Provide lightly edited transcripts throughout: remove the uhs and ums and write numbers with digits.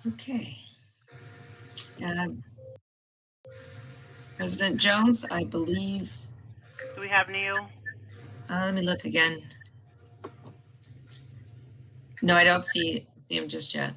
Okay. President Jones, I believe. Do we have Neil? Let me look again. No, I don't see him just yet.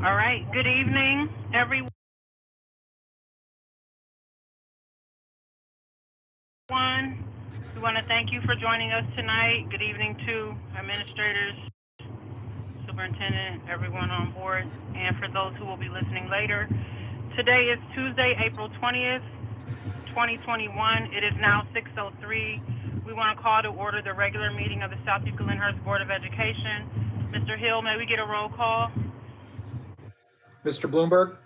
All right. Good evening, everyone. We want to thank you for joining us tonight. Good evening to administrators, superintendent, everyone on board, and for those who will be listening later. Today is Tuesday, April 20th, 2021. It is now 6:03. We want to call to order the regular meeting of the South Euclid Lyndhurst Board of Education. Mr. Hill, may we get a roll call? Mr. Bloomberg?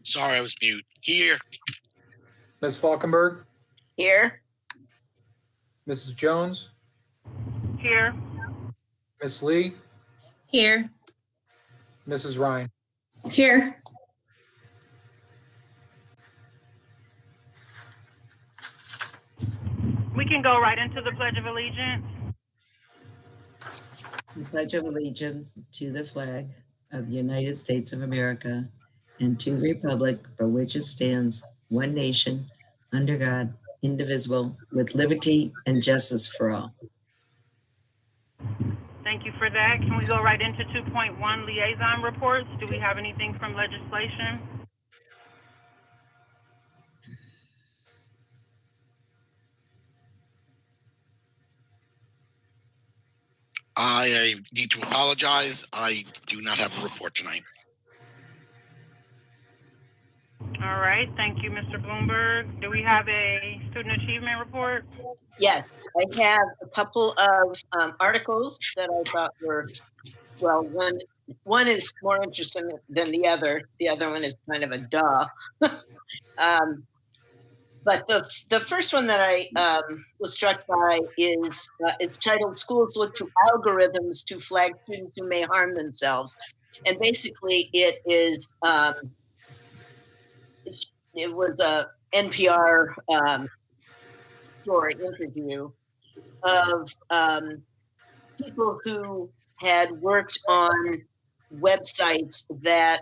Sorry, I was mute. Here. Ms. Falkenberg? Here. Mrs. Jones? Here. Ms. Lee? Here. Mrs. Ryan? Here. We can go right into the Pledge of Allegiance. I pledge of allegiance to the flag of the United States of America and to the republic for which it stands, one nation, under God, indivisible, with liberty and justice for all. Thank you for that. Can we go right into 2.1 liaison reports? Do we have anything from legislation? I need to apologize. I do not have a report tonight. All right. Thank you, Mr. Bloomberg. Do we have a student achievement report? Yes, I have a couple of articles that I thought were, well, one is more interesting than the other. The other one is kind of a duh. But the first one that I was struck by is it's titled "Schools Look to Algorithms to Flag Students Who May Harm Themselves," and basically it is it was a NPR story interview of people who had worked on websites that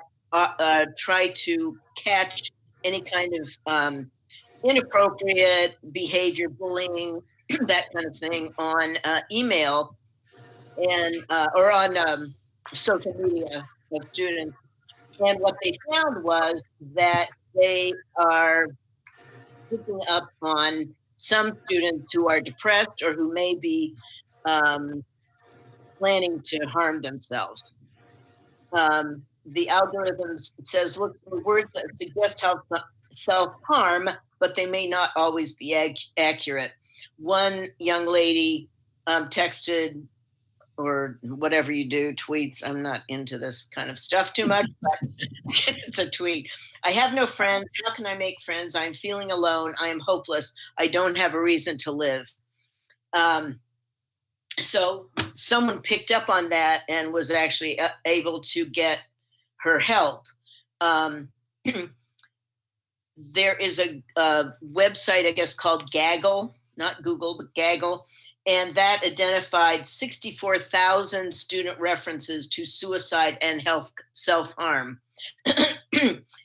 try to catch any kind of inappropriate behavior, bullying, that kind of thing on email and or on social media of students. And what they found was that they are picking up on some students who are depressed or who may be planning to harm themselves. The algorithms, it says, look for words that suggest self-harm, but they may not always be accurate. One young lady texted, or whatever you do, tweets. I'm not into this kind of stuff too much, but I guess it's a tweet. I have no friends. How can I make friends? I'm feeling alone. I am hopeless. I don't have a reason to live. So someone picked up on that and was actually able to get her help. There is a website, I guess, called Gaggle, not Google, but Gaggle, and that identified 64,000 student references to suicide and self-harm.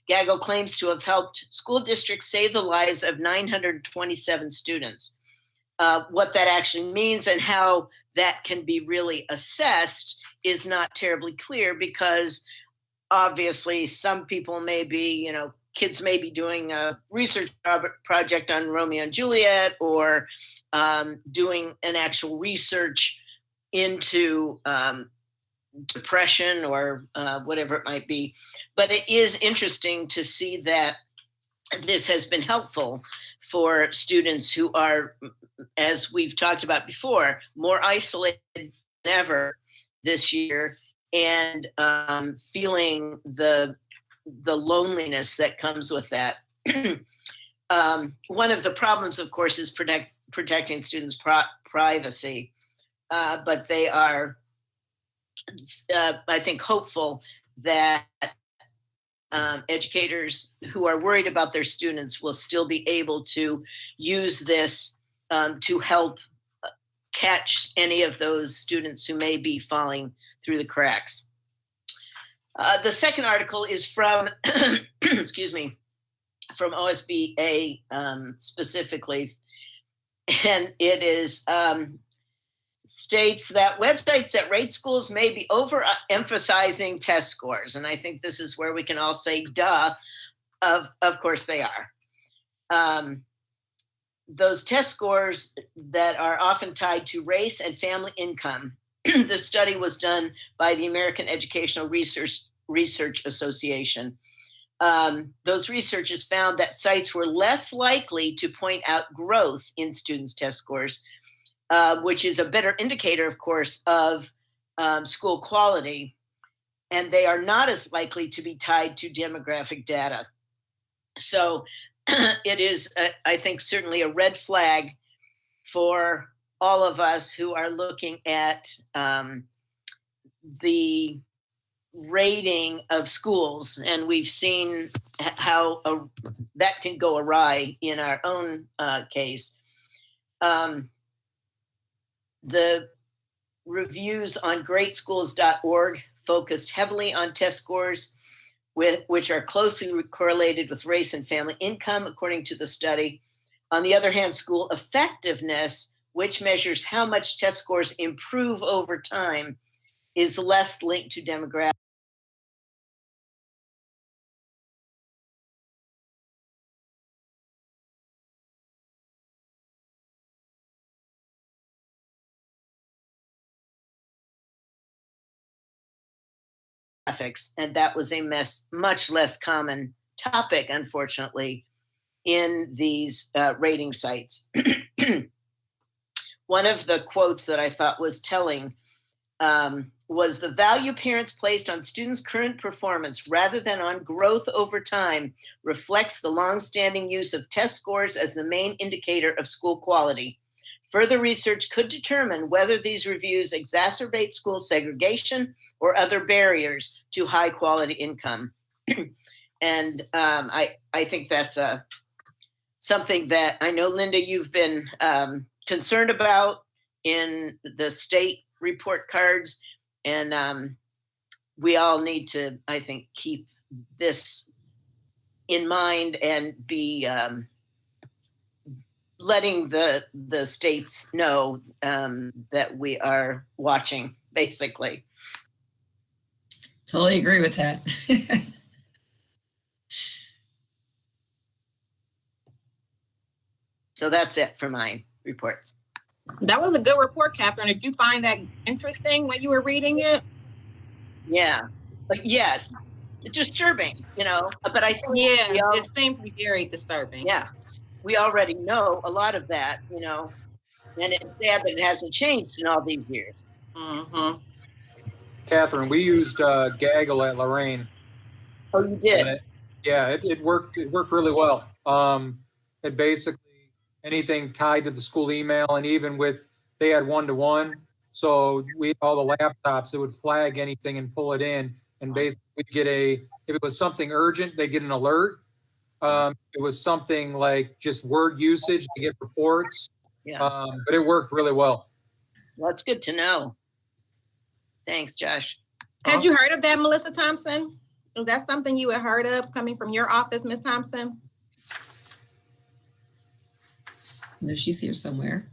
Gaggle claims to have helped school districts save the lives of 927 students. What that actually means and how that can be really assessed is not terribly clear, because obviously some people may be, kids may be doing a research project on Romeo and Juliet, or doing an actual research into depression or whatever it might be. But it is interesting to see that this has been helpful for students who are, as we've talked about before, more isolated than ever this year, and feeling the loneliness that comes with that. One of the problems, of course, is protecting students' privacy, but they are, I think, hopeful that educators who are worried about their students will still be able to use this to help catch any of those students who may be falling through the cracks. The second article is from, excuse me, from OSBA specifically, and it is states that websites that rate schools may be overemphasizing test scores. And I think this is where we can all say, duh, of course they are. Those test scores that are often tied to race and family income. This study was done by the American Educational Research Association. Those researchers found that sites were less likely to point out growth in students' test scores, which is a better indicator, of course, of school quality. And they are not as likely to be tied to demographic data. So it is, I think, certainly a red flag for all of us who are looking at the rating of schools. And we've seen how that can go awry in our own case. The reviews on greatschools.org focused heavily on test scores, which are closely correlated with race and family income, according to the study. On the other hand, school effectiveness, which measures how much test scores improve over time, is less linked to demographics. And that was a much less common topic, unfortunately, in these rating sites. One of the quotes that I thought was telling was, the value parents placed on students' current performance rather than on growth over time reflects the longstanding use of test scores as the main indicator of school quality. Further research could determine whether these reviews exacerbate school segregation or other barriers to high quality income. And I think that's something that I know, Linda, you've been concerned about in the state report cards. And we all need to, I think, keep this in mind and be letting the states know that we are watching, basically. Totally agree with that. So that's it for my reports. That was a good report, Catherine. Did you find that interesting when you were reading it? Yeah, but yes, it's disturbing, but I think it seems to be very disturbing. Yeah, we already know a lot of that, and it's sad that it hasn't changed in all these years. Mm-hmm. Catherine, we used Gaggle at Lorraine. Oh, you did? Yeah, it worked really well. It basically, anything tied to the school email, and even with, they had one-to-one. So we, all the laptops, it would flag anything and pull it in. And basically we'd get if it was something urgent, they get an alert. It was something like just word usage, they get reports. Yeah, But it worked really well. well, that's good to know. Thanks, Josh. Had you heard of that, Melissa Thompson? Is that something you had heard of coming from your office, Ms. Thompson? No, she's here somewhere.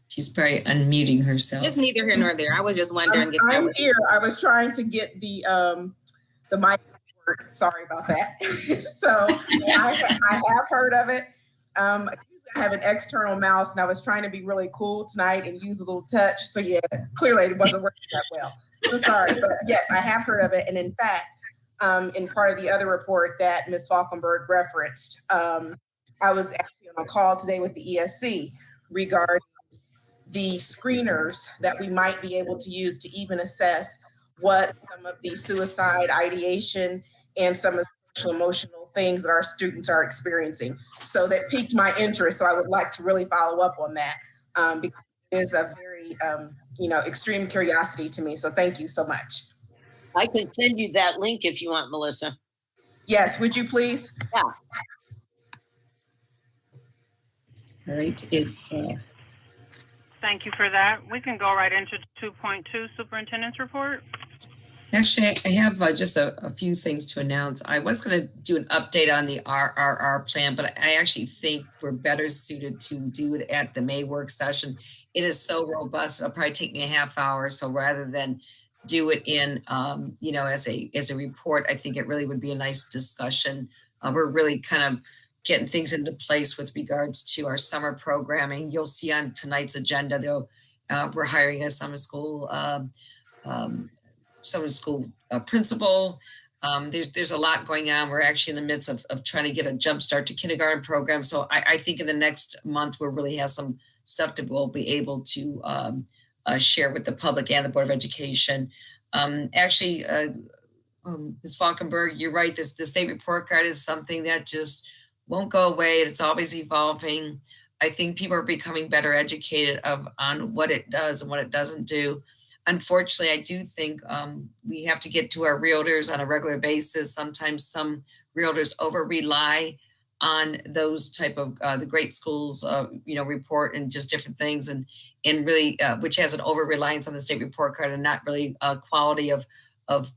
She's probably unmuting herself. It's neither here nor there. I was just wondering if that I'm was. here. I was trying to get the mic. Sorry about that. So I have heard of it. Usually I have an external mouse, and I was trying to be really cool tonight and use a little touch. So yeah, clearly it wasn't working that well. So sorry, but yes, I have heard of it. And in fact, in part of the other report that Ms. Falkenberg referenced, I was actually on a call today with the ESC regarding the screeners that we might be able to use to even assess what some of the suicide ideation and some of the social emotional things that our students are experiencing. So that piqued my interest. So I would like to really follow up on that because it is a very, extreme curiosity to me. So thank you so much. I can send you that link if you want, Melissa. Yes, would you please? Yeah. All right, Thank you for that. We can go right into 2.2, Superintendent's Report. actually, I have just a few things to announce. I was going to do an update on the RRR plan, but I actually think we're better suited to do it at the May work session. It is so robust, it'll probably take me a half hour. So rather than do it in, as a report, I think it really would be a nice discussion. We're really kind of getting things into place with regards to our summer programming. You'll see on tonight's agenda, though, we're hiring a summer school principal. There's a lot going on. We're actually in the midst of trying to get a jump start to kindergarten program. So I think in the next month, we'll really have some stuff that we'll be able to share with the public and the Board of Education. Ms. Falkenberg, you're right. The state report card is something that just won't go away. It's always evolving. I think people are becoming better educated on what it does and what it doesn't do. Unfortunately, I do think we have to get to our realtors on a regular basis. Sometimes some realtors over-rely on those type of the great schools, report and just different things, and really, which has an over-reliance on the state report card and not really quality of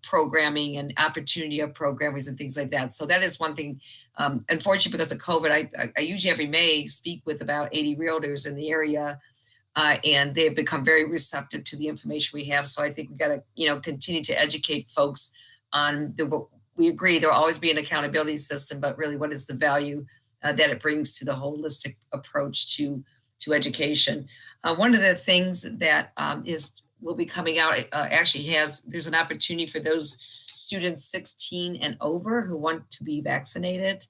programming and opportunity of programmers and things like that. So that is one thing. Unfortunately, because of COVID, I usually every May speak with about 80 realtors in the area, and they've become very receptive to the information we have. So I think we got to, continue to educate folks on we agree there'll always be an accountability system, but really what is the value that it brings to the holistic approach to education. One of the things that will be coming out there's an opportunity for those students 16 and over who want to be vaccinated.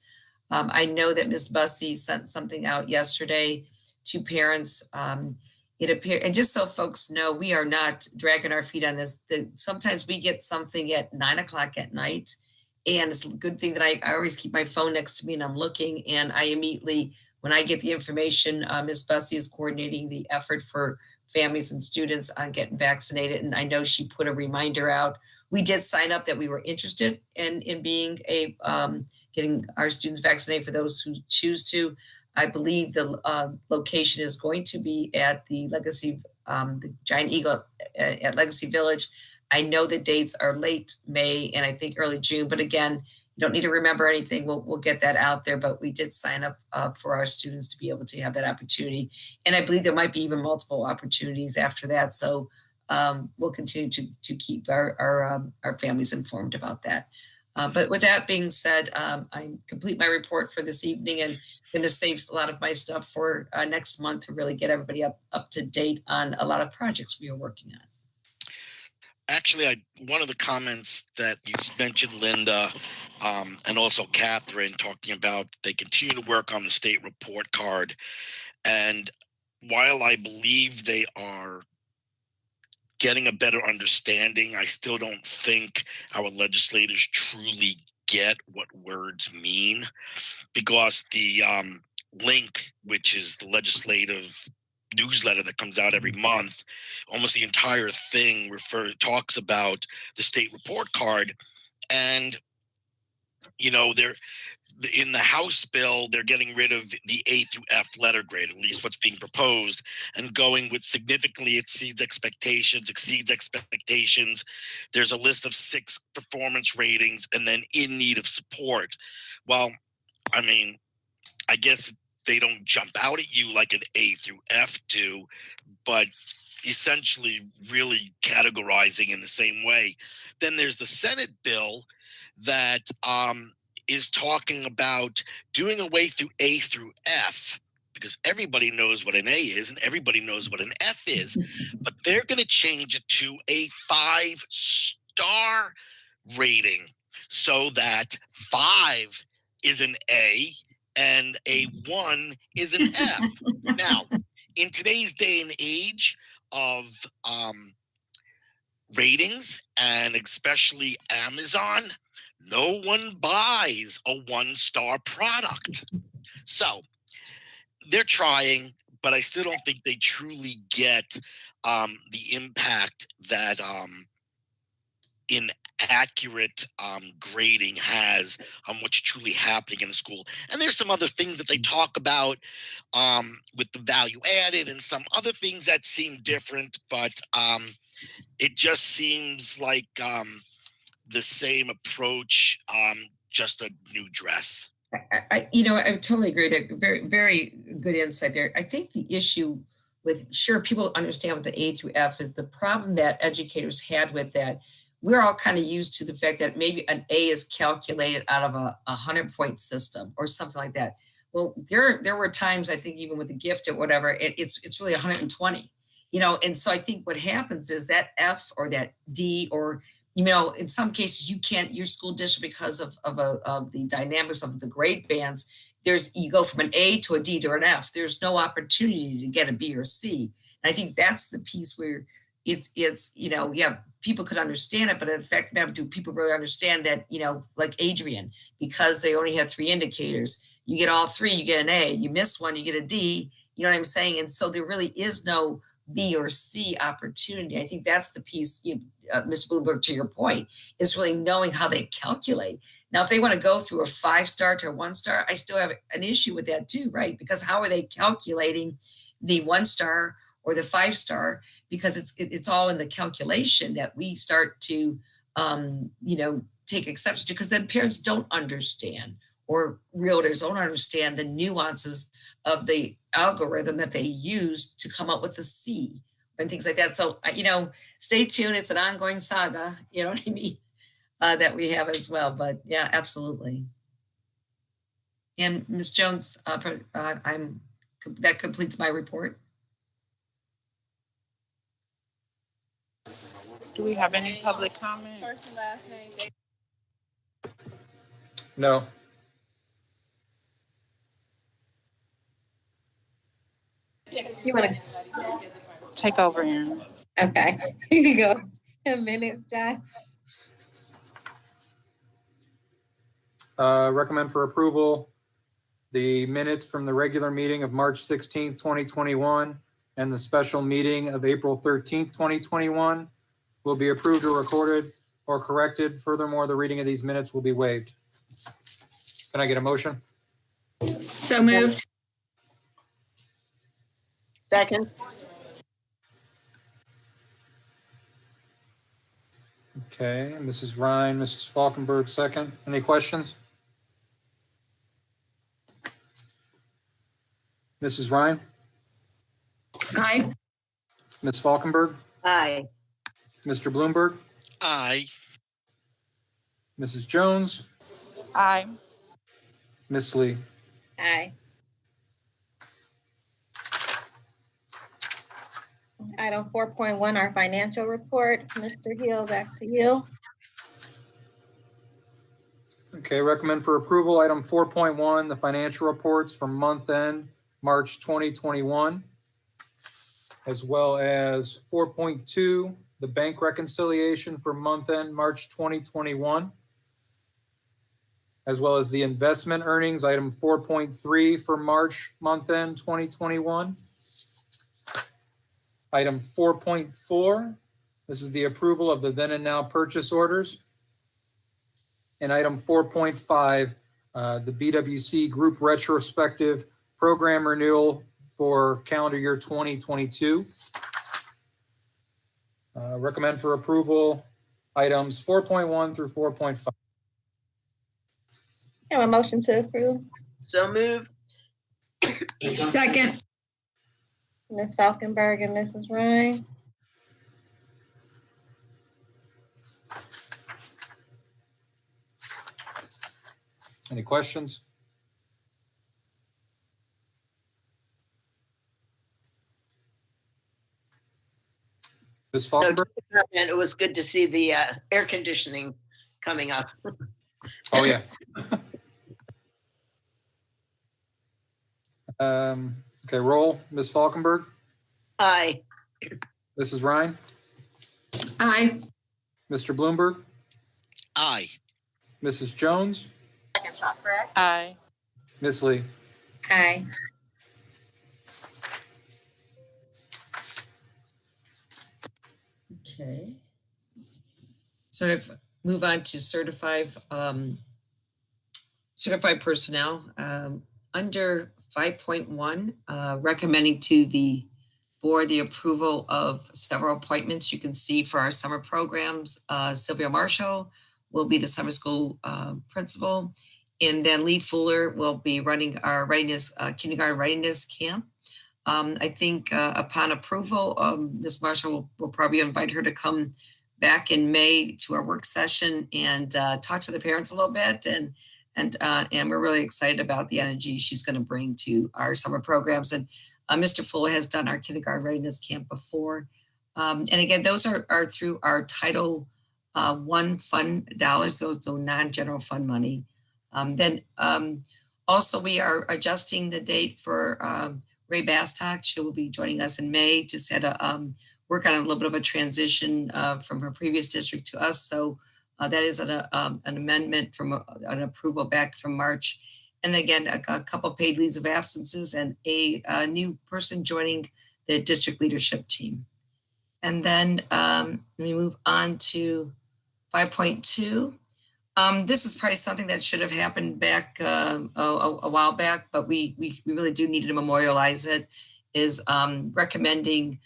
I know that Ms. Bussey sent something out yesterday to parents. It appears, and just so folks know, we are not dragging our feet on this. Sometimes we get something at 9:00 at night, and it's a good thing that I always keep my phone next to me and I'm looking, and I immediately, when I get the information, Ms. Bussey is coordinating the effort for families and students on getting vaccinated. And I know she put a reminder out. We did sign up that we were interested in being getting our students vaccinated for those who choose to. I believe the location is going to be at the the Giant Eagle at Legacy Village. I know the dates are late May and I think early June, but again, you don't need to remember anything. We'll get that out there, but we did sign up for our students to be able to have that opportunity. And I believe there might be even multiple opportunities after that. So we'll continue to keep our families informed about that. But with that being said, I complete my report for this evening and going to save a lot of my stuff for next month to really get everybody up to date on a lot of projects we are working on. Actually, one of the comments that you mentioned, Linda, and also Catherine, talking about they continue to work on the state report card. And while I believe they are getting a better understanding. I still don't think our legislators truly get what words mean, because the link, which is the legislative newsletter that comes out every month, almost the entire thing talks about the state report card. And they're in the House bill, they're getting rid of the A through F letter grade, at least what's being proposed, and going with significantly exceeds expectations. There's a list of 6 performance ratings, and then in need of support. Well, I mean, I guess they don't jump out at you like an A through F do, but essentially really categorizing in the same way. Then there's the Senate bill that is talking about doing away through A through F, because everybody knows what an A is and everybody knows what an F is, but they're going to change it to a 5-star rating so that 5 is an A and a 1 is an F. Now, in today's day and age of ratings, and especially Amazon, no one buys a 1-star product. So they're trying, but I still don't think they truly get the impact that inaccurate grading has on what's truly happening in the school. And there's some other things that they talk about with the value added and some other things that seem different, but it just seems like the same approach, just a new dress. I totally agree with that. Very, very good insight there. I think the issue with, sure, people understand what the A through F is. The problem that educators had with that, we're all kind of used to the fact that maybe an A is calculated out of a 100-point system or something like that. Well, there were times, I think, even with the gift or whatever, it's really 120, and so I think what happens is that F or that D, or in some cases you can't, your school district, because of the dynamics of the grade bands, you go from an A to a D to an F. There's no opportunity to get a B or C. And I think that's the piece where it's people could understand it, but in fact, do people really understand that, like Adrian, because they only have 3 indicators, you get all 3, you get an A, you miss one, you get a D, you know what I'm saying? And so there really is no B or C opportunity. I think that's the piece, Mr. Bloomberg, to your point, is really knowing how they calculate. Now, if they want to go through a 5-star to a 1-star, I still have an issue with that too, right? Because how are they calculating the 1-star or the 5-star? Because it's all in the calculation that we start to, take exception to, because then parents don't understand, or realtors don't understand the nuances of the algorithm that they use to come up with the C and things like that. So, stay tuned. It's an ongoing saga, you know what I mean, that we have as well. But yeah, absolutely. And Ms. Jones, that completes my report. Do we have any public comment? First and last name. No. You want to? Take over, Aaron. Okay, here you go. 10 minutes, Josh. Recommend for approval the minutes from the regular meeting of March 16th, 2021, and the special meeting of April 13th, 2021 will be approved or recorded or corrected. Furthermore, the reading of these minutes will be waived. Can I get a motion? So moved. Second. Okay, Mrs. Ryan, Mrs. Falkenberg, second. Any questions? Mrs. Ryan? Aye. Ms. Falkenberg? Aye. Mr. Bloomberg? Aye. Mrs. Jones? Aye. Ms. Lee? Aye. Item 4.1, our financial report. Mr. Hill, back to you. Okay, recommend for approval, item 4.1, the financial reports from month end, March 2021, as well as 4.2, the bank reconciliation for month end March 2021, as well as the investment earnings, item 4.3 for March month end 2021. Item 4.4, this is the approval of the then and now purchase orders. And item 4.5, the BWC Group retrospective program renewal for calendar year 2022. Recommend for approval items 4.1 through 4.5. Have a motion to approve. So moved. Second. Ms. Falkenberg and Mrs. Ryan. Any questions? Ms. No, Falkenberg? just a comment. It was good to see the air conditioning coming up. Oh, yeah. Okay, roll. Ms. Falkenberg, Aye. Mrs. Ryan, Aye. Mr. Bloomberg, Aye. Mrs. Jones, Aye. Ms. Lee. Aye. Okay. Sort of move on to certified personnel. Under 5.1, recommending to the board the approval of several appointments. You can see for our summer programs, Sylvia Marshall will be the summer school principal, and then Lee Fuller will be running our readiness kindergarten readiness camp. I think upon approval, Ms. Marshall will probably invite her to come back in May to our work session and talk to the parents a little bit. And we're really excited about the energy she's going to bring to our summer programs. And Mr. Fuller has done our kindergarten readiness camp before. And again, those are through our Title I fund dollars, so non-general fund money. Then also we are adjusting the date for Ray Bastock. She will be joining us in May. Just had to work on a little bit of a transition from her previous district to us. So that is an amendment from an approval back from March. And again, a couple paid leaves of absences and a new person joining the district leadership team. And then let me move on to 5.2. This is probably something that should have happened back a while back, but we really do need to memorialize it, is recommending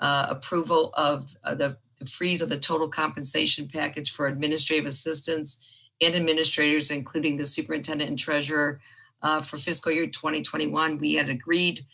approval of the freeze of the total compensation package for administrative assistants and administrators, including the superintendent and treasurer for fiscal year 2021. We had agreed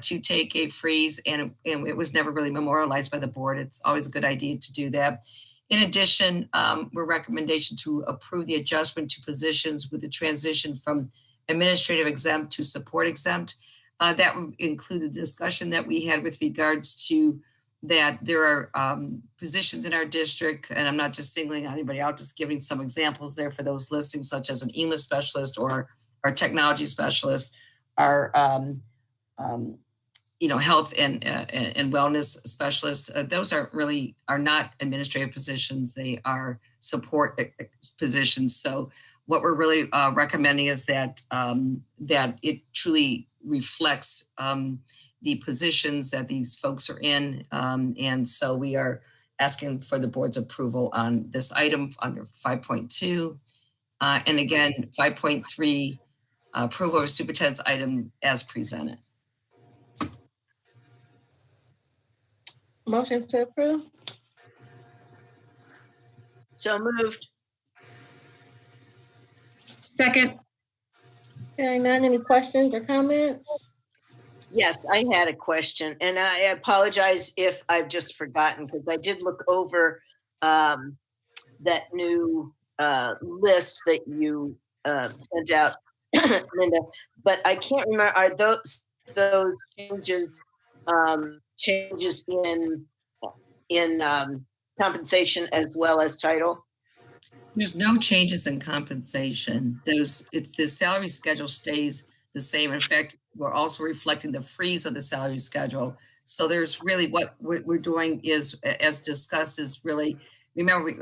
to take a freeze, and it was never really memorialized by the board. It's always a good idea to do that. In addition, we're recommendation to approve the adjustment to positions with the transition from administrative exempt to support exempt. That would include the discussion that we had with regards to that there are positions in our district, and I'm not just singling anybody out, just giving some examples there for those listening, such as an English specialist or our technology specialist, our health and wellness specialists. Those are not administrative positions; they are support positions. So what we're really recommending is that that it truly reflects the positions that these folks are in. And so we are asking for the board's approval on this item under 5.2. And again, 5.3, approval of superintendent's item as presented. Motions to approve. So moved. Second. Hearing none, any questions or comments? Yes, I had a question, and I apologize if I've just forgotten, because I did look over that new list that you sent out, Linda, but I can't remember, are those changes in compensation as well as title? There's no changes in compensation. The salary schedule stays the same. In fact, we're also reflecting the freeze of the salary schedule So there's really what we're doing is, as discussed, is really, remember,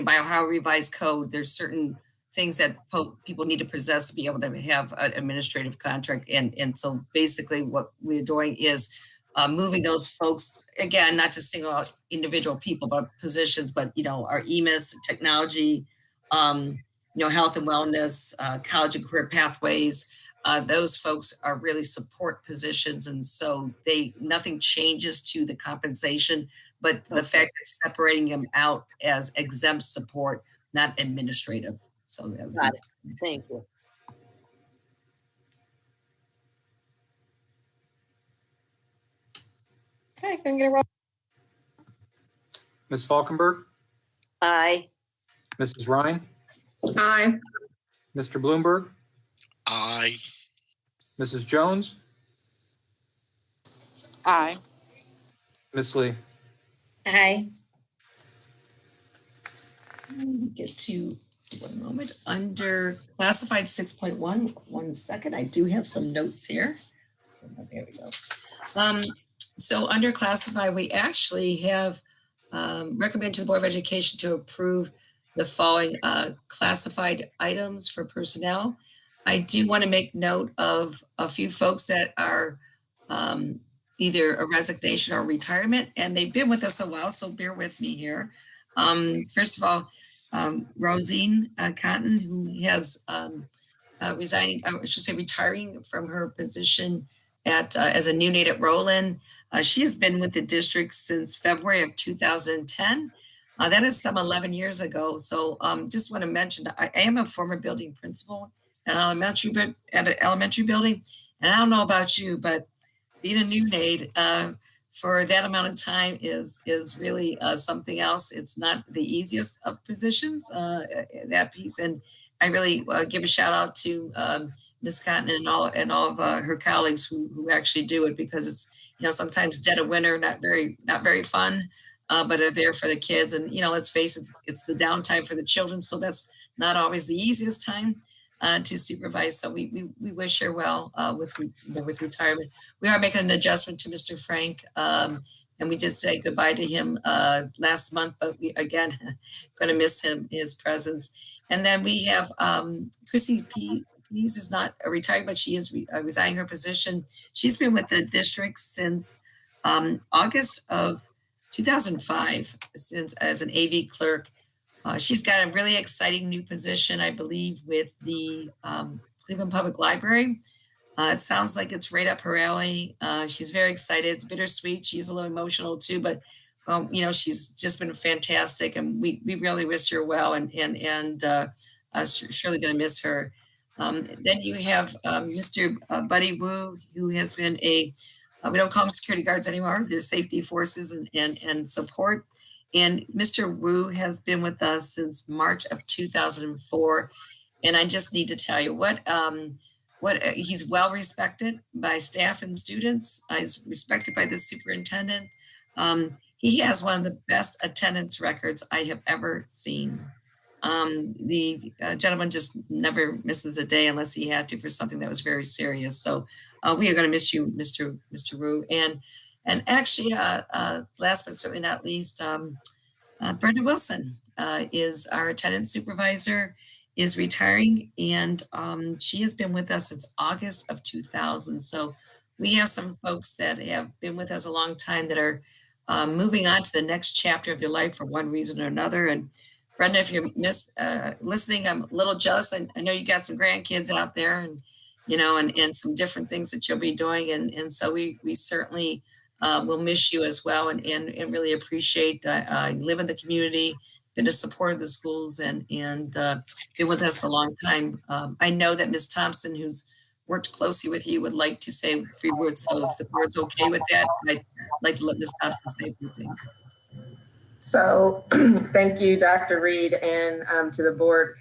by Ohio Revised Code, there's certain things that people need to possess to be able to have an administrative contract. And so basically what we're doing is moving those folks, again, not to single out individual people, but positions, but, our EMIS, technology, health and wellness, college and career pathways, those folks are really support positions. And so nothing changes to the compensation, but the fact that separating them out as exempt support, not administrative. So got it. Thank you. Okay, can I get a roll? Ms. Falkenberg, Aye. Mrs. Ryan, Aye. Mr. Bloomberg, Aye. Mrs. Jones, Aye. Ms. Lee. Aye. Get to, one moment, under classified 6.1, 1 second. I do have some notes here. There we go. So under classified, we actually have recommend to the Board of Education to approve the following classified items for personnel. I do want to make note of a few folks that are either a resignation or retirement, and they've been with us a while, so bear with me here. First of all, Rosine Cotton, who has retiring from her position as a neonate at Roland. She has been with the district since February of 2010. That is some 11 years ago. So just want to mention that I am a former building principal at an elementary building. And I don't know about you, but being a neonate for that amount of time is really something else. It's not the easiest of positions, that piece. And I really give a shout out to Ms. Cotton and all of her colleagues who actually do it, because it's, sometimes dead of winter, not very fun, but are there for the kids. And, let's face it, it's the downtime for the children. So that's not always the easiest time to supervise. So we wish her well with retirement. We are making an adjustment to Mr. Frank, and we did say goodbye to him last month, but we, again, going to miss his presence. And then we have Chrissy Pease is not retired, but she is resigning her position. She's been with the district since August of 2005, as an AV clerk. She's got a really exciting new position, I believe, with the Cleveland Public Library. It sounds like it's right up her alley. She's very excited. It's bittersweet. She's a little emotional too, but she's just been fantastic, and we really wish her well, and surely going to miss her. Then you have Mr. Buddy Wu, who has been we don't call them security guards anymore. They're safety forces and support. And Mr. Wu has been with us since March of 2004. And I just need to tell you what he's well respected by staff and students. He's respected by the superintendent. He has one of the best attendance records I have ever seen. The gentleman just never misses a day unless he had to for something that was very serious. So we are going to miss you, Mr. Wu. And actually, last but certainly not least, Brenda Wilson is our attendance supervisor, is retiring, and she has been with us since August of 2000. So we have some folks that have been with us a long time that are moving on to the next chapter of their life for one reason or another. And Brenda, if you're listening, I'm a little jealous. I know you got some grandkids out there, and and some different things that you'll be doing, and so we certainly will miss you as well, and really appreciate you live in the community, been a support of the schools, and been with us a long time. I know that Ms. Thompson, who's worked closely with you, would like to say a few words. So if the board's okay with that, I'd like to let Ms. Thompson say a few things. So thank you, Dr. Reed, and to the board.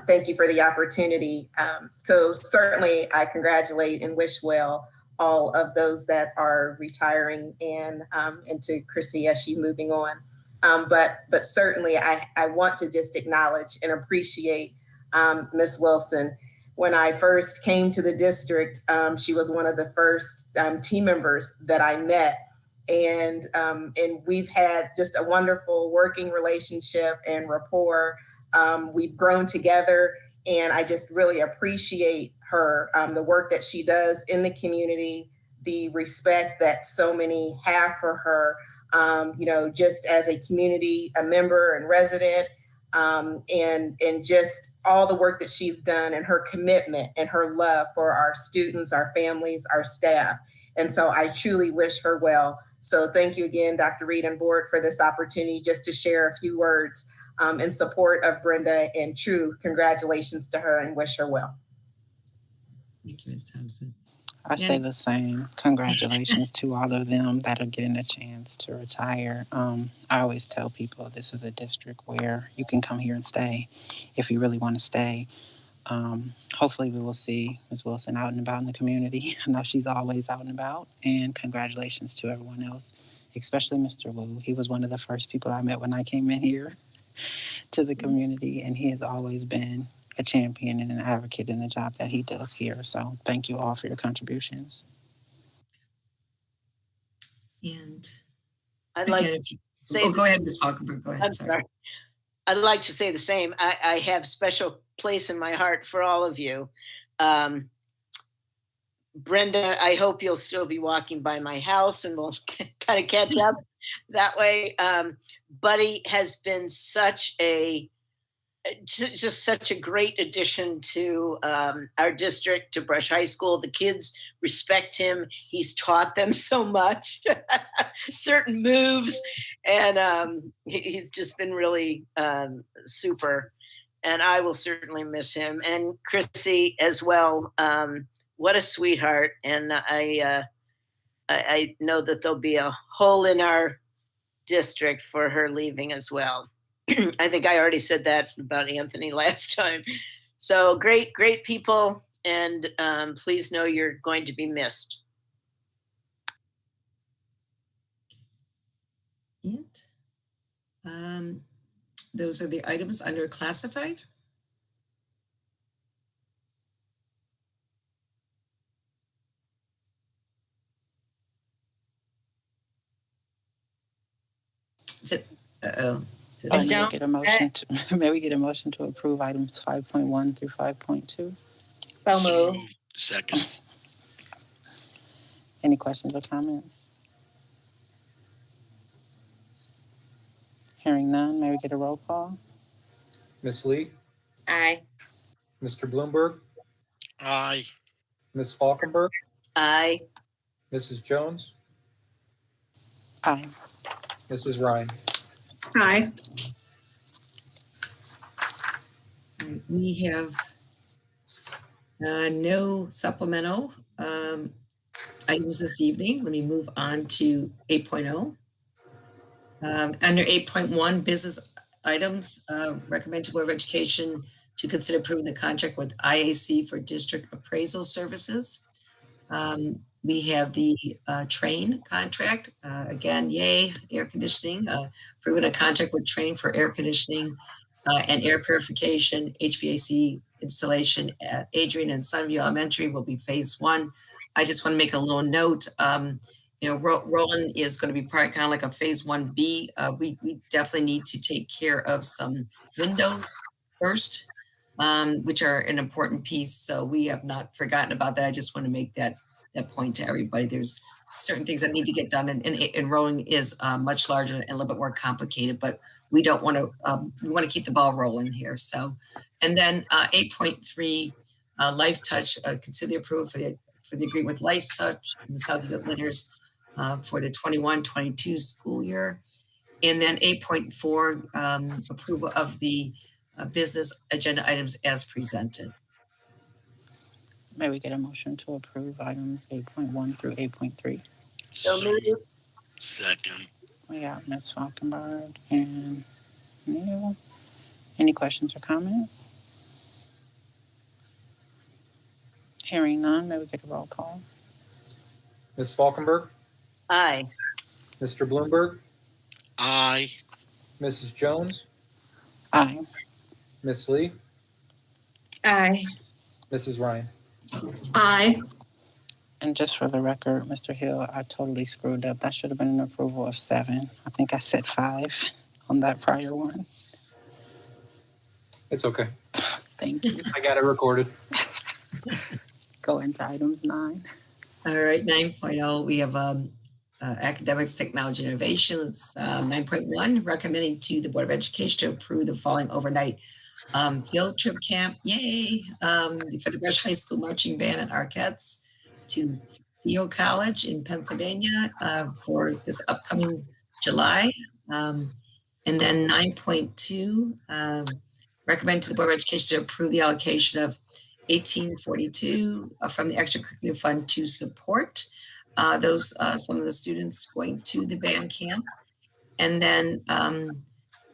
Thank you for the opportunity. So certainly I congratulate and wish well all of those that are retiring, and to Chrissy as she's moving on. But certainly I want to just acknowledge and appreciate Ms. Wilson. When I first came to the district, she was one of the first team members that I met. and we've had just a wonderful working relationship and rapport. We've grown together, and I just really appreciate her, the work that she does in the community, the respect that so many have for her, just as a community, a member and resident, and just all the work that she's done, and her commitment and her love for our students, our families, our staff. And so I truly wish her well. So thank you again, Dr. Reed and board, for this opportunity just to share a few words in support of Brenda, and true congratulations to her and wish her well. Thank you, Ms. Thompson. I say the same. Congratulations to all of them that are getting a chance to retire. I always tell people this is a district where you can come here and stay if you really want to stay. Hopefully we will see Ms. Wilson out and about in the community. I know she's always out and about. And congratulations to everyone else, especially Mr. Wu. He was one of the first people I met when I came in here to the community, and he has always been a champion and an advocate in the job that he does here. So thank you all for your contributions. And I'd like again, to say, go ahead, Ms. Falkenberg. Go ahead. I'm sorry. I'd like to say the same. I have special place in my heart for all of you. Brenda, I hope you'll still be walking by my house, and we'll kind of catch up that way. Buddy has been such a great addition to our district, to Brush High School. The kids respect him. He's taught them so much, certain moves, and he's just been really super. And I will certainly miss him. And Chrissy as well. What a sweetheart. And I know that there'll be a hole in our district for her leaving as well. I think I already said that about Anthony last time. So great people, and please know you're going to be missed. And those are the items under classified. May we get a motion to approve items 5.1 through 5.2? So moved. Second. Any questions or comments? Hearing none, may we get a roll call? Ms. Lee, Aye. Mr. Bloomberg, Aye. Ms. Falkenberg, Aye. Mrs. Jones, Aye. Mrs. Ryan. Aye. We have no supplemental items this evening. Let me move on to 8.0. Under 8.1, business items, recommend to Board of Education to consider approving the contract with IAC for district appraisal services. We have the Train contract. Again, yay, air conditioning. Approving a contract with Train for air conditioning and air purification, HVAC installation at Adrian and Sunview Elementary will be phase 1. I just want to make a little note. Roland is going to be kind of like a phase 1B. We definitely need to take care of some windows first, which are an important piece. So we have not forgotten about that. I just want to make that point to everybody. There's certain things that need to get done, and Roland is much larger and a little bit more complicated, but we don't want to, we want to keep the ball rolling here. So, and then 8.3, Life Touch, consider the approval for the agreement with Life Touch and the Southfield Litters for the 21-22 school year. And then 8.4, approval of the business agenda items as presented. May we get a motion to approve items 8.1 through 8.3? So moved. Second. We got Ms. Falkenberg and Neil. Any questions or comments? Hearing none, may we get a roll call? Ms. Falkenberg, Aye. Mr. Bloomberg, Aye. Mrs. Jones, Aye. Ms. Lee, Aye. Mrs. Ryan. Aye. And just for the record, Mr. Hill, I totally screwed up. That should have been an approval of 7. I think I said 5 on that prior one. It's okay. Thank you. I got it recorded. Go into items 9. All right, 9.0, we have academics, technology, and innovations. 9.1, recommending to the Board of Education to approve the following overnight field trip camp, yay, for the Brush High School Marching Band and Arquettes to Theo College in Pennsylvania for this upcoming July. And then 9.2, recommend to the Board of Education to approve the allocation of $1842 from the extracurricular fund to support those some of the students going to the band camp. And then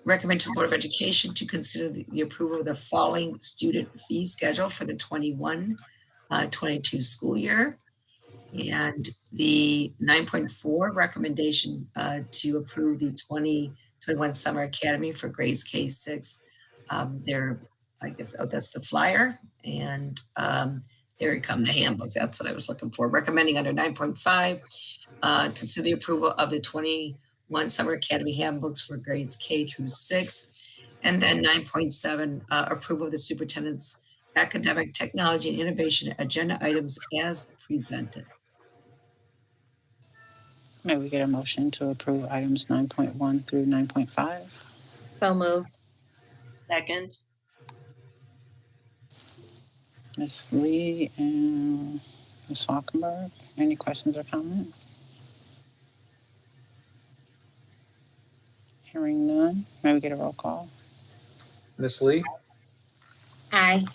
recommend to the Board of Education to consider the approval of the following student fee schedule for the 21-22 school year. And the 9.4 recommendation to approve the 2021 Summer Academy for grades K-6. I guess that's the flyer. And there you come, the handbook. That's what I was looking for. Recommending under 9.5, consider the approval of the 21 Summer Academy handbooks for grades K through 6. And then 9.7, approval of the superintendent's academic, technology, and innovation agenda items as presented. May we get a motion to approve items 9.1 through 9.5? So moved. Second. Ms. Lee and Ms. Falkenberg, any questions or comments? Hearing none, may we get a roll call? Ms. Lee, Aye.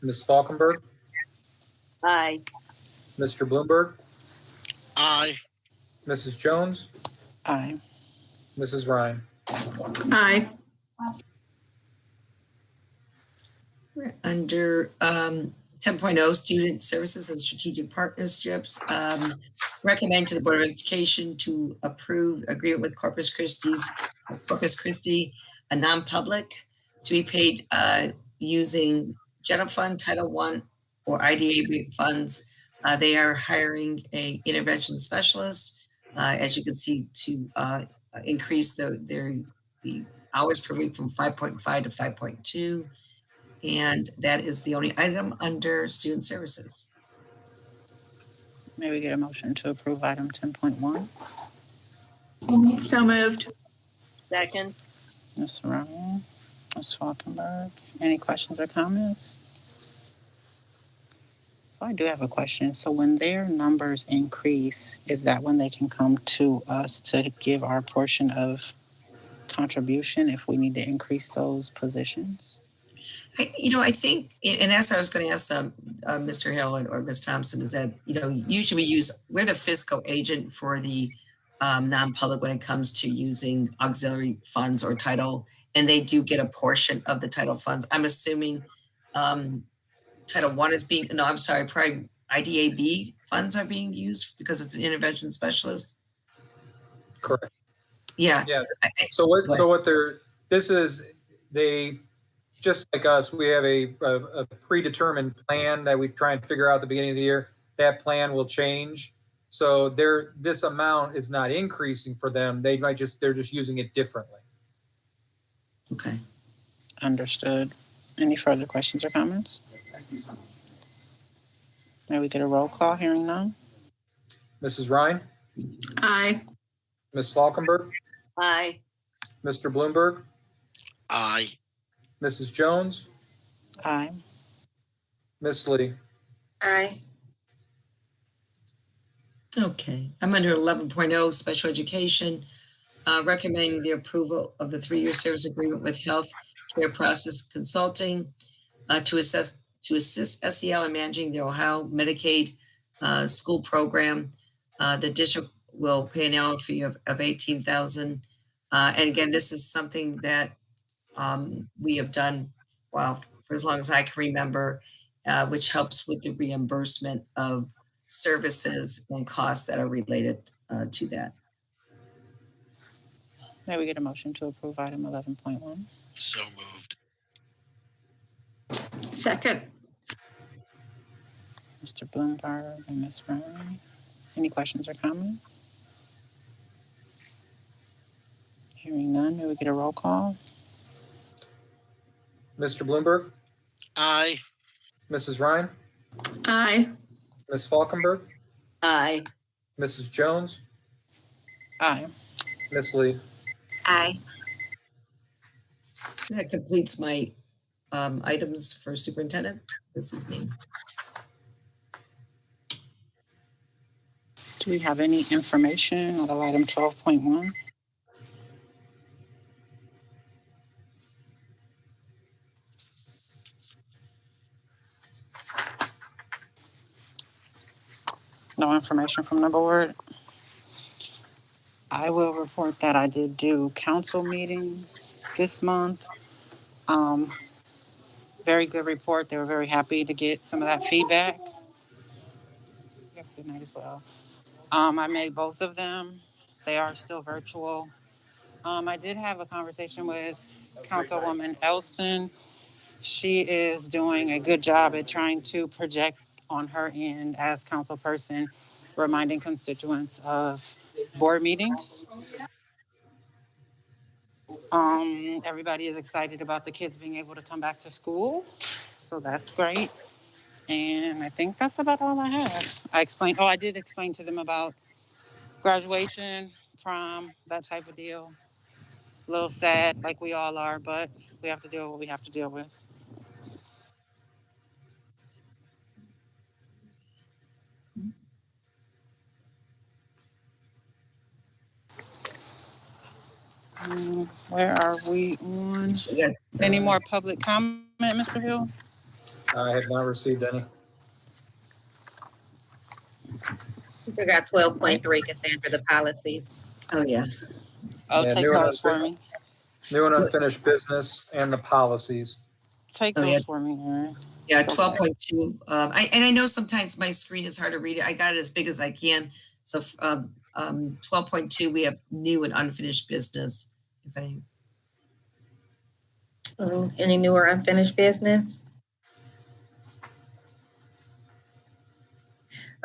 Ms. Falkenberg, Aye. Mr. Bloomberg, Aye. Mrs. Jones, Aye. Mrs. Ryan. Aye. We're under 10.0, student services and strategic partnerships. Recommend to the Board of Education to approve agreement with Corpus Christi, a non-public, to be paid using general fund, Title I, or IDA funds. They are hiring a intervention specialist, as you can see, to increase the hours per week from 5.5 to 5.2. And that is the only item under student services. May we get a motion to approve item 10.1? So moved. Second. Ms. Ryan, Ms. Falkenberg, any questions or comments? So I do have a question. So when their numbers increase, is that when they can come to us to give our portion of contribution if we need to increase those positions? I think, and as I was going to ask Mr. Hill or Ms. Thompson, is that, usually we're the fiscal agent for the non-public when it comes to using auxiliary funds or title, and they do get a portion of the title funds. I'm assuming Title I is probably IDAB funds are being used because it's an intervention specialist. Correct. Yeah. Yeah. They, just like us, we have a predetermined plan that we try and figure out at the beginning of the year. That plan will change. So this amount is not increasing for them. They're just using it differently. Okay. Understood. Any further questions or comments? May we get a roll call? Hearing none. Mrs. Ryan, Aye. Ms. Falkenberg, Aye. Mr. Bloomberg, Aye. Mrs. Jones, Aye. Ms. Lee. Aye. Okay. I'm under 11.0, special education. Recommending the approval of the 3-year service agreement with Health Care Process Consulting to assist SEL in managing the Ohio Medicaid school program. The district will pay an annual fee of $18,000. And again, this is something that we have done, for as long as I can remember, which helps with the reimbursement of services and costs that are related to that. May we get a motion to approve item 11.1? So moved. Second. Mr. Bloomberg and Ms. Ryan. Any questions or comments? Hearing none, may we get a roll call? Mr. Bloomberg, Aye. Mrs. Ryan, Aye. Ms. Falkenberg, Aye. Mrs. Jones, Aye. Ms. Lee. Aye. That completes my items for superintendent this evening. Do we have any information on item 12.1? No information from the board. I will report that I did do council meetings this month. Very good report. They were very happy to get some of that feedback. You have a good night as well. I made both of them. They are still virtual. I did have a conversation with Councilwoman Elston. She is doing a good job at trying to project on her end as council person, reminding constituents of board meetings. Everybody is excited about the kids being able to come back to school, so that's great. And I think that's about all I have. I did explain to them about graduation, prom, that type of deal. A little sad, like we all are, but we have to deal with what we have to deal with. Where are we on? Yeah. Any more public comment, Mr. Hill? I have not received any. You forgot 12.3, Cassandra, the policies. Oh, yeah. Oh, Yeah, take new and those for me. New and unfinished business and the policies. Take those for me, Aaron. Yeah, 12.2. I know sometimes my screen is hard to read it. I got it as big as I can. So 12.2, we have new and unfinished business. If any. Any new or unfinished business?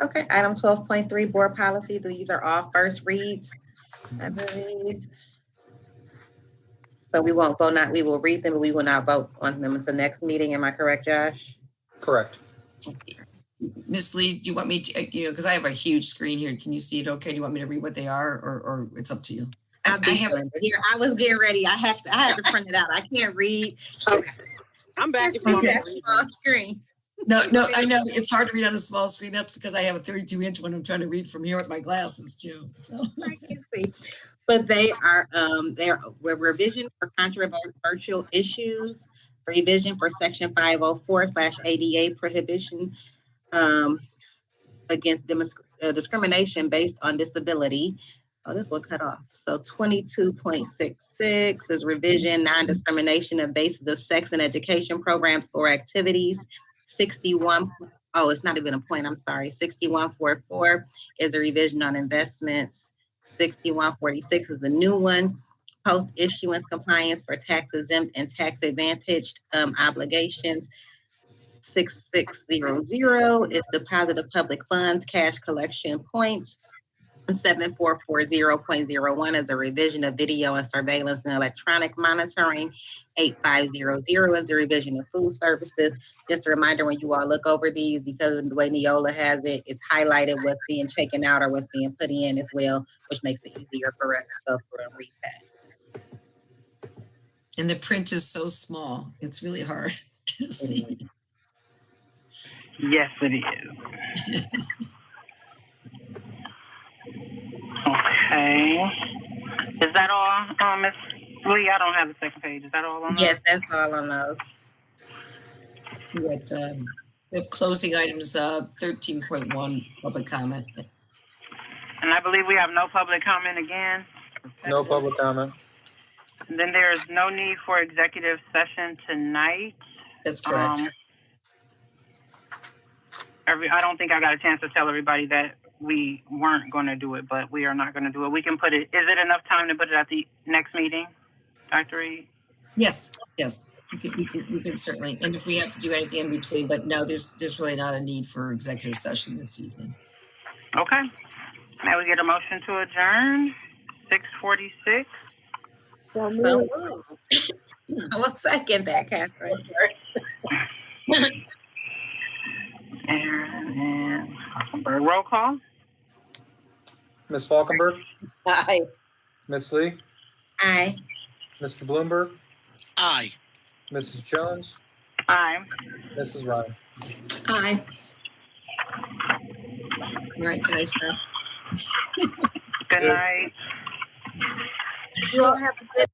Okay, item 12.3, board policy. These are all first reads, I believe. So we will read them, but we will not vote on them until next meeting. Am I correct, Josh? Correct. Miss Lee, do you want me to, because I have a huge screen here. Can you see it okay? Do you want me to read what they are or it's up to you? I was getting ready. I had to print it out. I can't read. Okay. I'm back if you want to read on screen. No, I know it's hard to read on a small screen. That's because I have a 32-inch one. I'm trying to read from here with my glasses too. So I can see. But they're revision for controversial issues, revision for section 504/ADA prohibition against discrimination based on disability. Oh, this one cut off. So 22.66 is revision, non-discrimination of basis of sex and education programs or activities. 61, oh, it's not even a point, I'm sorry. 61.44 is a revision on investments. 61.46 is a new one. Post-issuance compliance for tax-exempt and tax-advantaged obligations. 6600 is deposit of public funds, cash collection points. 7440.01 is a revision of video and surveillance and electronic monitoring. 8500 is the revision of food services. Just a reminder, when you all look over these, because of the way Neola has it, it's highlighted what's being taken out or what's being put in as well, which makes it easier for us to go through and read that. and the print is so small. It's really hard to see. Yes, it is. Okay. Is that all, Ms. Lee? I don't have the second page. Is that all on those? Yes, that's all on those. We have closing items, 13.1 public comment. And I believe we have no public comment again. No public comment. And then there is no need for executive session tonight. That's correct. I don't think I got a chance to tell everybody that we weren't going to do it, but we are not going to do it. We can put it, is it enough time to put it at the next meeting, Dr. Reed? Yes. we could certainly, and if we have to do anything in between, but no, there's really not a need for executive session this evening. Okay. Now we get a motion to adjourn, 6:46. So moved. I will second that, Catherine. And Falkenberg, roll call. Ms. Falkenberg, Aye. Ms. Lee, Aye. Mr. Bloomberg, Aye. Mrs. Jones, Aye. Mrs. Ryan. Aye. All right, can I stop? Good night. You all have a good